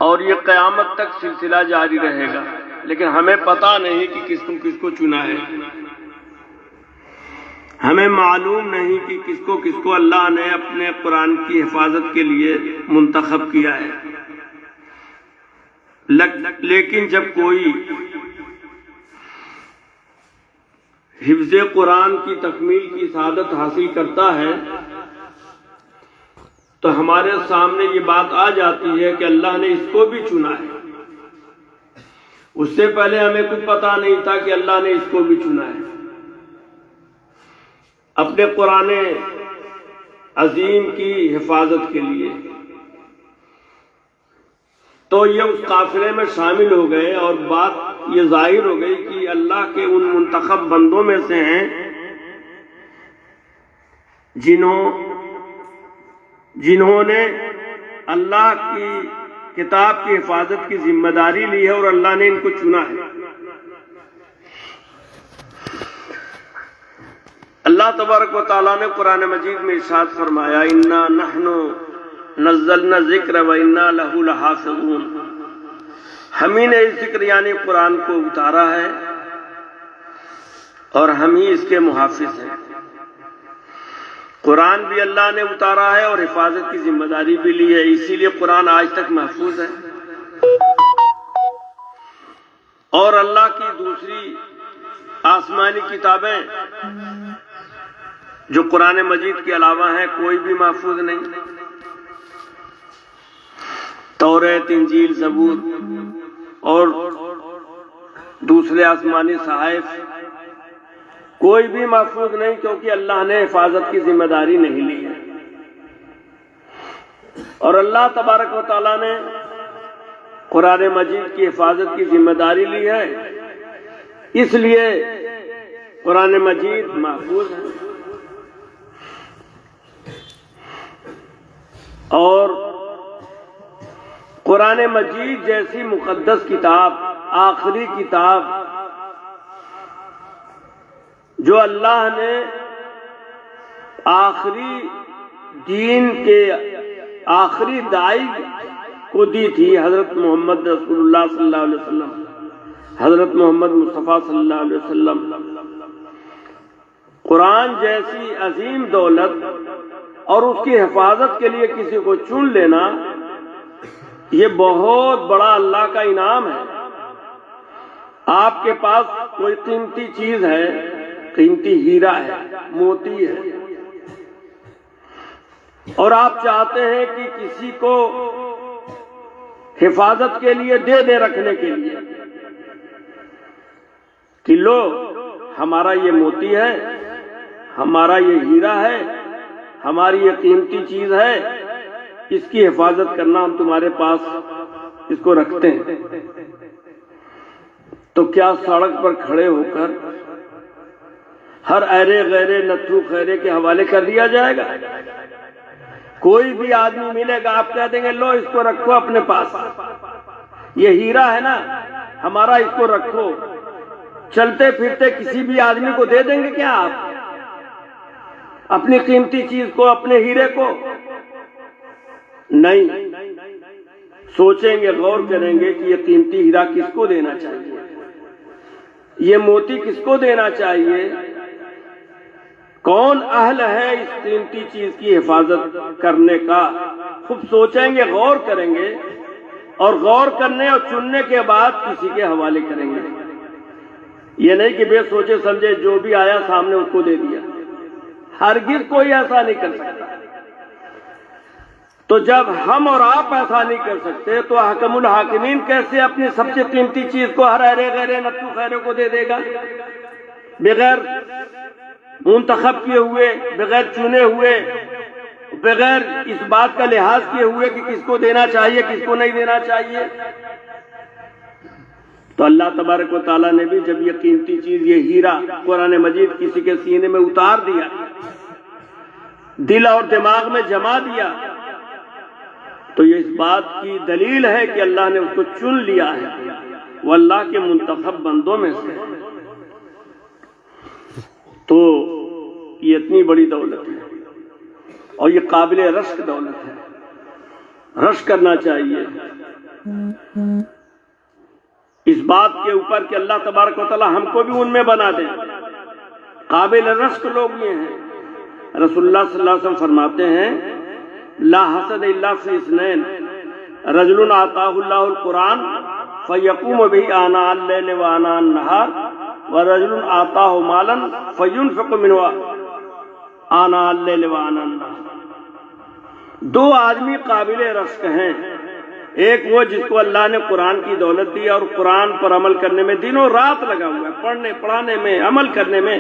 اور یہ قیامت تک سلسلہ جاری رہے گا، لیکن ہمیں پتہ نہیں کہ کس کو چنا ہے، ہمیں معلوم نہیں کہ کس کو اللہ نے اپنے قرآن کی حفاظت کے لیے منتخب کیا ہے۔ لیکن جب کوئی حفظ قرآن کی تکمیل کی سعادت حاصل کرتا ہے تو ہمارے سامنے یہ بات آ جاتی ہے کہ اللہ نے اس کو بھی چنا ہے۔ اس سے پہلے ہمیں کچھ پتہ نہیں تھا کہ اللہ نے اس کو بھی چنا ہے اپنے قرآن عظیم کی حفاظت کے لیے۔ تو یہ اس قافلے میں شامل ہو گئے اور بات یہ ظاہر ہو گئی کہ اللہ کے ان منتخب بندوں میں سے ہیں جنہوں نے اللہ کی کتاب کی حفاظت کی ذمہ داری لی ہے اور اللہ نے ان کو چنا ہے۔ اللہ تبارک و تعالیٰ نے قرآن مجید میں ارشاد فرمایا انا نحن نزلنا الذکر و انا لہ لحافظون، ہم ہی نے اس ذکر یعنی قرآن کو اتارا ہے اور ہم ہی اس کے محافظ ہیں۔ قرآن بھی اللہ نے اتارا ہے اور حفاظت کی ذمہ داری بھی لی ہے، اسی لیے قرآن آج تک محفوظ ہے۔ اور اللہ کی دوسری آسمانی کتابیں جو قرآن مجید کے علاوہ ہیں کوئی بھی محفوظ نہیں، توریت، انجیل، زبور اور دوسرے آسمانی صحائف کوئی بھی محفوظ نہیں، کیونکہ اللہ نے حفاظت کی ذمہ داری نہیں لی ہے۔ اور اللہ تبارک و تعالیٰ نے قرآن مجید کی حفاظت کی ذمہ داری لی ہے، اس لیے قرآن مجید محفوظ ہے۔ اور قرآن مجید جیسی مقدس کتاب، آخری کتاب جو اللہ نے آخری دین کے آخری داعی کو دی تھی، حضرت محمد رسول اللہ صلی اللہ علیہ وسلم، حضرت محمد مصطفیٰ صلی اللہ علیہ وسلم، قرآن جیسی عظیم دولت اور اس کی حفاظت کے لیے کسی کو چن لینا، یہ بہت بڑا اللہ کا انعام ہے۔ آپ کے پاس کوئی قیمتی چیز ہے، قیمتی ہیرا ہے، موتی ہے، اور آپ چاہتے ہیں کہ کسی کو حفاظت کے لیے دے دے رکھنے کے لیے کہ لو ہمارا یہ موتی ہے، ہمارا یہ ہیرا ہے، ہماری یہ قیمتی چیز ہے، اس کی حفاظت کرنا ہم تمہارے پاس اس کو رکھتے ہیں۔ تو کیا سڑک پر کھڑے ہو کر ہر ایرے غیرے نتھو خیرے کے حوالے کر دیا جائے گا؟ کوئی بھی آدمی ملے گا، آپ کہہ دیں گے لو اس کو رکھو اپنے پاس، یہ ہیرا ہے نا ہمارا، اس کو رکھو، چلتے پھرتے کسی بھی آدمی کو دے دیں گے کیا آپ اپنی قیمتی چیز کو، اپنے ہیرے کو؟ نہیں، سوچیں گے، غور کریں گے کہ یہ قیمتی ہیرا کس کو دینا چاہیے، یہ موتی کس کو دینا چاہیے، کون اہل ہے اس قیمتی چیز کی حفاظت کرنے کا۔ خوب سوچیں گے، غور کریں گے، اور غور کرنے اور چننے کے بعد کسی کے حوالے کریں گے۔ یہ نہیں کہ بے سوچے سمجھے جو بھی آیا سامنے اس کو دے دیا، ہرگز کوئی ایسا نہیں کر سکتا۔ تو جب ہم اور آپ ایسا نہیں کر سکتے تو حکم الحاکمین کیسے اپنی سب سے قیمتی چیز کو ہر ایرے غیرے نتھو خیرے کو دے دے گا، بغیر منتخب کیے ہوئے، بغیر چنے ہوئے، بغیر اس بات کا لحاظ کیے ہوئے کہ کس کو دینا چاہیے کس کو نہیں دینا چاہیے۔ تو اللہ تبارک و تعالیٰ نے بھی جب یہ قیمتی چیز، یہ ہیرا قرآن مجید کسی کے سینے میں اتار دیا، دل اور دماغ میں جما دیا، تو یہ اس بات کی دلیل ہے کہ اللہ نے اس کو چن لیا ہے، وہ اللہ کے منتخب بندوں میں سے۔ تو یہ اتنی بڑی دولت ہے اور یہ قابل رشک دولت ہے، رشک کرنا چاہیے، اس بات کے اوپر کہ اللہ تبارک و تعالی ہم کو بھی ان میں بنا دے۔ قابل رشک لوگ یہ ہیں، رسول اللہ صلی اللہ علیہ وسلم فرماتے ہیں لا حسد الا فی اثنین، رجل آتاہ اللہ القرآن فیقوم به آناء اللیل وآناء النہار ورجل آتاہ مالا فینفق منہ آناء اللیل وآناء النہار۔ دو آدمی قابل رشک ہیں، ایک وہ جس کو اللہ نے قرآن کی دولت دی اور قرآن پر عمل کرنے میں دنوں رات لگا ہوا ہے، پڑھنے پڑھانے میں عمل کرنے میں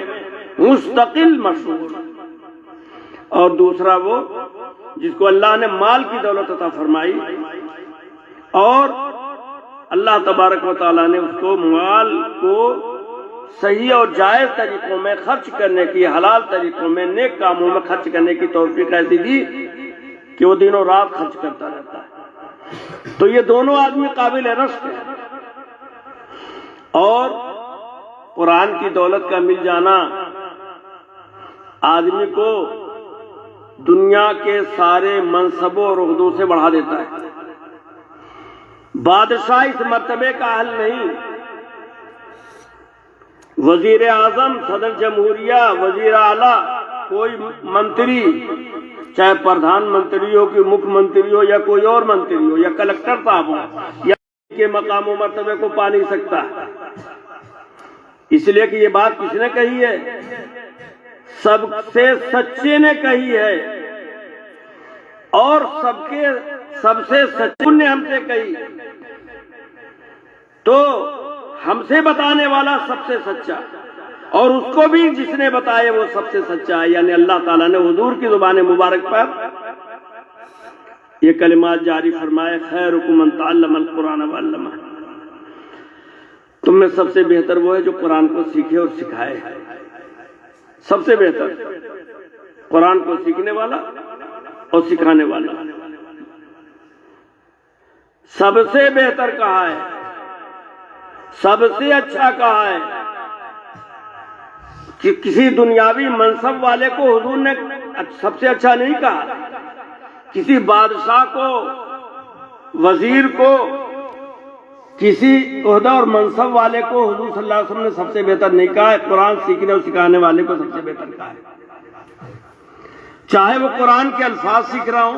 مستقل مشغول، اور دوسرا وہ جس کو اللہ نے مال کی دولت عطا فرمائی اور اللہ تبارک و تعالیٰ نے اس کو مال کو صحیح اور جائز طریقوں میں خرچ کرنے کی، حلال طریقوں میں نیک کاموں میں خرچ کرنے کی توفیق ایسی دی کہ وہ دنوں رات خرچ کرتا رہتا ہے۔ تو یہ دونوں آدمی قابل رشک ہیں، اور قرآن کی دولت کا مل جانا آدمی کو دنیا کے سارے منصبوں اور عہدوں سے بڑھا دیتا ہے۔ بادشاہ اس مرتبے کا اہل نہیں، وزیر اعظم، صدر جمہوریہ، وزیر اعلیٰ، کوئی منتری، چاہے پردھان منتری ہو کہ مکھ منتری ہو یا کوئی اور منتری ہو یا کلکٹر صاحب ہو، یا کے مقام و مرتبے کو پا نہیں سکتا، اس لیے کہ یہ بات کس نے کہی ہے؟ سب سے سچے نے کہی ہے، اور سب سے سچے نے ہم سے کہی، تو ہم سے بتانے والا سب سے سچا، اور اس کو بھی جس نے بتایا وہ سب سے سچا ہے، یعنی اللہ تعالیٰ نے حضور کی زبان مبارک پر یہ کلمات جاری فرمائے، خیرکم من تعلم القرآن وعلمہ، تم میں سب سے بہتر وہ ہے جو قرآن کو سیکھے اور سکھائے۔ سب سے بہتر قرآن کو سیکھنے والا اور سکھانے والا، سب سے بہتر کہا ہے، سب سے اچھا کہا ہے، کہ کسی دنیاوی منصب والے کو حضور نے سب سے اچھا نہیں کہا، کسی بادشاہ کو، وزیر کو، کسی عہدہ اور منصب والے کو حضور صلی اللہ علیہ وسلم نے سب سے بہتر نہیں کہا ہے، قرآن سیکھنے اور سکھانے والے کو سب سے بہتر کہا ہے۔ چاہے وہ قرآن کے الفاظ سیکھ رہا ہو،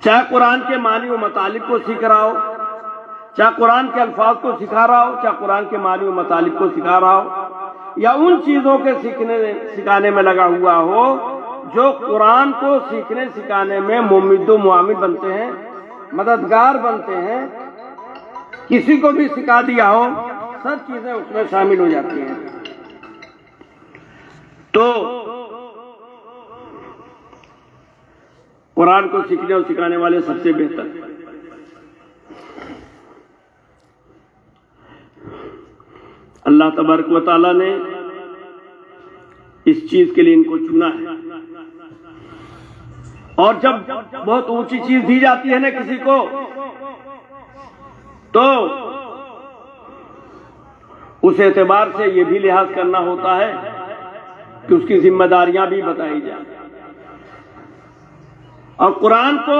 چاہے قرآن کے معنی و مطالب کو سیکھ رہا ہو، چاہے قرآن کے الفاظ کو سکھا رہا ہو، چاہے قرآن کے معنی و مطالب کو سکھا رہا ہو، یا ان چیزوں کے سکھانے میں لگا ہوا ہو جو قرآن کو سیکھنے سکھانے میں ممد و معاون بنتے ہیں، مددگار بنتے ہیں، کسی کو بھی سکھا دیا ہو، سب چیزیں اس میں شامل ہو جاتی ہیں۔ تو قرآن کو سیکھنے اور سکھانے والے سب سے بہتر۔ اللہ تبارک و تعالیٰ نے اس چیز کے لیے ان کو چنا ہے، اور جب بہت اونچی چیز دی جاتی ہے نا کسی کو، تو اس اعتبار سے یہ بھی لحاظ کرنا ہوتا ہے کہ اس کی ذمہ داریاں بھی بتائی جائیں، اور قرآن کو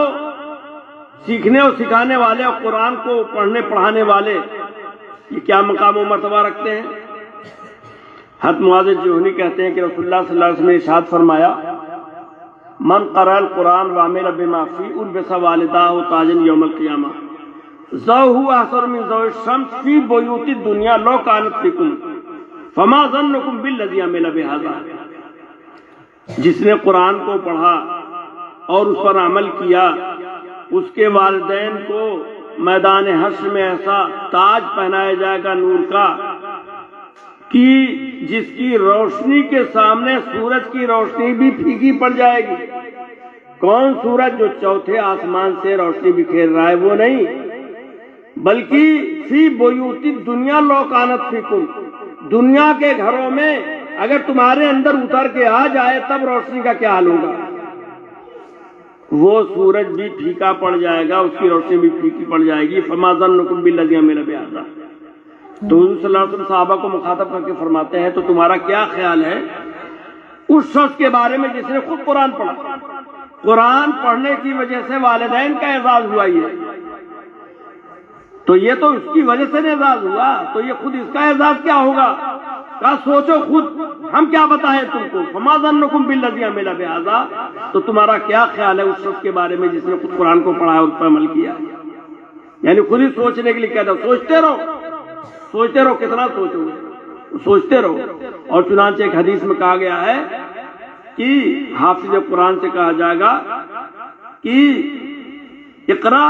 سیکھنے اور سکھانے والے اور قرآن کو پڑھنے پڑھانے والے یہ کیا مقام و مرتبہ رکھتے ہیں۔ حضرت معاذ جوہنی کہتے ہیں کہ رسول اللہ صلی اللہ علیہ وسلم نے ارشاد فرمایا، من قرأ القرآن وعمل بما فیہ البس والداہ تاجا یوم القیامہ ضوءہ احسن من ضوء الشمس فی بیوت الدنیا لو کانت بکم فما ظنکم بالذی عمل بہذا۔ جس نے قرآن کو پڑھا اور اس پر عمل کیا، اس کے والدین کو میدان حشر میں ایسا تاج پہنایا جائے گا نور کا کہ جس کی روشنی کے سامنے سورج کی روشنی بھی پھیکی پڑ جائے گی۔ کون سورج؟ جو چوتھے آسمان سے روشنی بکھیر رہا ہے وہ نہیں، بلکہ فی بیوت الدنیا لو کانت فیکم، دنیا کے گھروں میں اگر تمہارے اندر اتر کے آ جائے تب روشنی کا کیا حال ہوگا؟ وہ سورج بھی پھیکا پڑ جائے گا، اس کی روشنی بھی پھیکی پڑ جائے گی۔ فما ظنکم بالذی عمل بہذا۔ تو حضور صلی اللہ علیہ وسلم صحابہ کو مخاطب کر کے فرماتے ہیں تو تمہارا کیا خیال ہے اس شخص کے بارے میں جس نے خود قرآن پڑھا؟ قرآن پڑھنے کی وجہ سے والدین کا اعزاز ہوا ہی ہے، تو یہ تو اس کی وجہ سے اعزاز ہوا، تو یہ خود اس کا اعزاز کیا ہوگا؟ کہا سوچو خود، ہم کیا بتائیں تم کو؟ فما ظنکم بالذی عمل بہذا، تو تمہارا کیا خیال ہے اس شخص کے بارے میں جس نے خود قرآن کو پڑھا ہے اور اس پر عمل کیا؟ یعنی خود ہی سوچنے کے لیے کہتا، سوچتے رہو، کتنا سوچو گے، سوچتے رہو۔ اور چنانچہ ایک حدیث میں کہا گیا ہے کہ حافظ قرآن سے کہا جائے گا کہ اقرا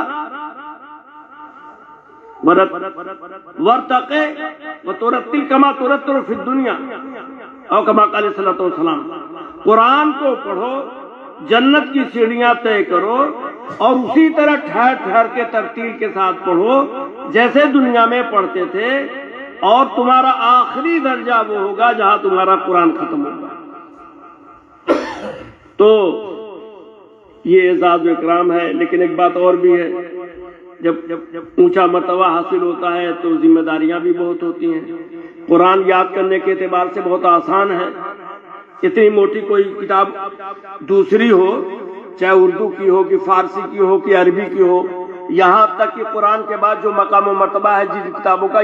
ورتقے وترتل کما ترتل فی الدنیا او کما قال صلی اللہ علیہ وسلم، قرآن کو پڑھو، جنت کی سیڑھیاں طے کرو، اور اسی طرح ٹھہر ٹھہر کے ترتیل کے ساتھ پڑھو جیسے دنیا میں پڑھتے تھے، اور تمہارا آخری درجہ وہ ہوگا جہاں تمہارا قرآن ختم ہوگا۔ تو یہ اعزاز و اکرام ہے، لیکن ایک بات اور بھی ہے، جب اونچا مرتبہ حاصل ہوتا ہے تو ذمہ داریاں بھی بہت ہوتی ہیں۔ قرآن یاد کرنے کے اعتبار سے بہت آسان ہے، اتنی موٹی کوئی کتاب دوسری ہو، چاہے اردو کی ہو کہ فارسی کی ہو کہ عربی کی ہو، یہاں تک کہ قرآن کے بعد جو مقام و مرتبہ ہے جن کتابوں کا